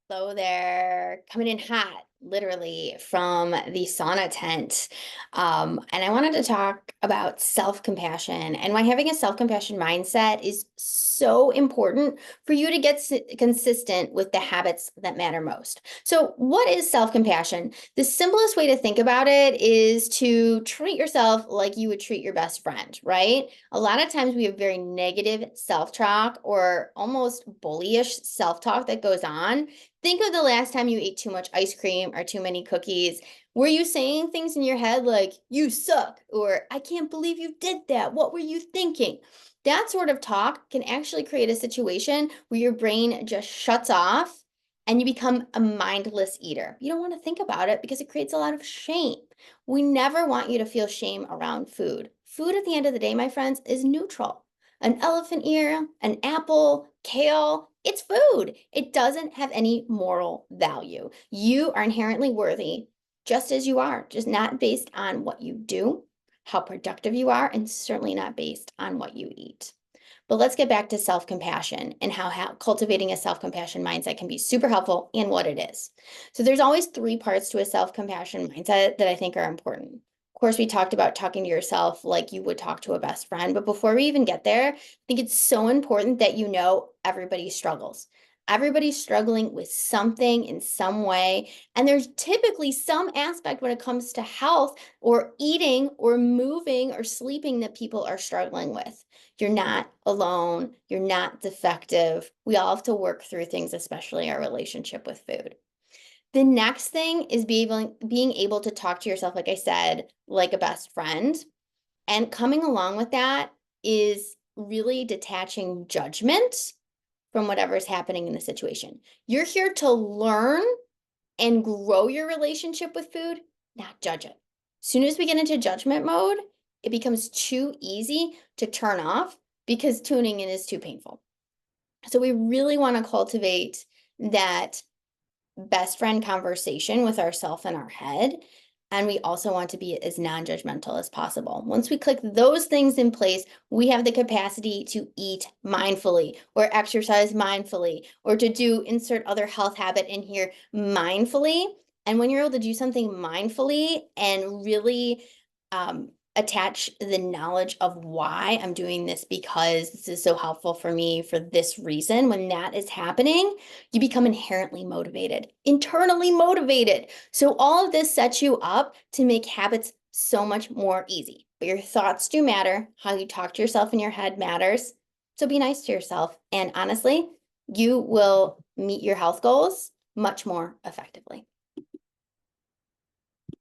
Hello there, coming in hot, literally from the sauna tent. And I wanted to talk about self-compassion and why having a self-compassion mindset is so important for you to get consistent with the habits that matter most. So, what is self-compassion? The simplest way to think about it is to treat yourself like you would treat your best friend, right? A lot of times we have very negative self-talk or almost bullyish self-talk that goes on. Think of the last time you ate too much ice cream or too many cookies. Were you saying things in your head like, you suck, or I can't believe you did that? What were you thinking? That sort of talk can actually create a situation where your brain just shuts off and you become a mindless eater. You don't want to think about it because it creates a lot of shame. We never want you to feel shame around food. Food, at the end of the day, my friends, is neutral. An elephant ear, an apple, kale, it's food. It doesn't have any moral value. You are inherently worthy just as you are, just not based on what you do, how productive you are, and certainly not based on what you eat. But let's get back to self-compassion and how cultivating a self-compassion mindset can be super helpful and what it is. So there's always three parts to a self-compassion mindset that I think are important. Of course, we talked about talking to yourself like you would talk to a best friend. But before we even get there, I think it's so important that you know everybody struggles. Everybody's struggling with something in some way. And there's typically some aspect when it comes to health or eating or moving or sleeping that people are struggling with. You're not alone. You're not defective. We all have to work through things, especially our relationship with food. The next thing is being able to talk to yourself, like I said, like a best friend. And coming along with that is really detaching judgment from whatever's happening in the situation. You're here to learn and grow your relationship with food, not judge it. As soon as we get into judgment mode, it becomes too easy to turn off because tuning in is too painful. So we really want to cultivate that best friend conversation with ourself in our head. And we also want to be as non-judgmental as possible. Once we click those things in place, we have the capacity to eat mindfully or exercise mindfully or to do insert other health habit in here mindfully. And when you're able to do something mindfully and really attach the knowledge of why I'm doing this because this is so helpful for me for this reason, when that is happening, you become inherently motivated, internally motivated. So all of this sets you up to make habits so much more easy. But your thoughts do matter. How you talk to yourself in your head matters. So be nice to yourself. And honestly, you will meet your health goals much more effectively.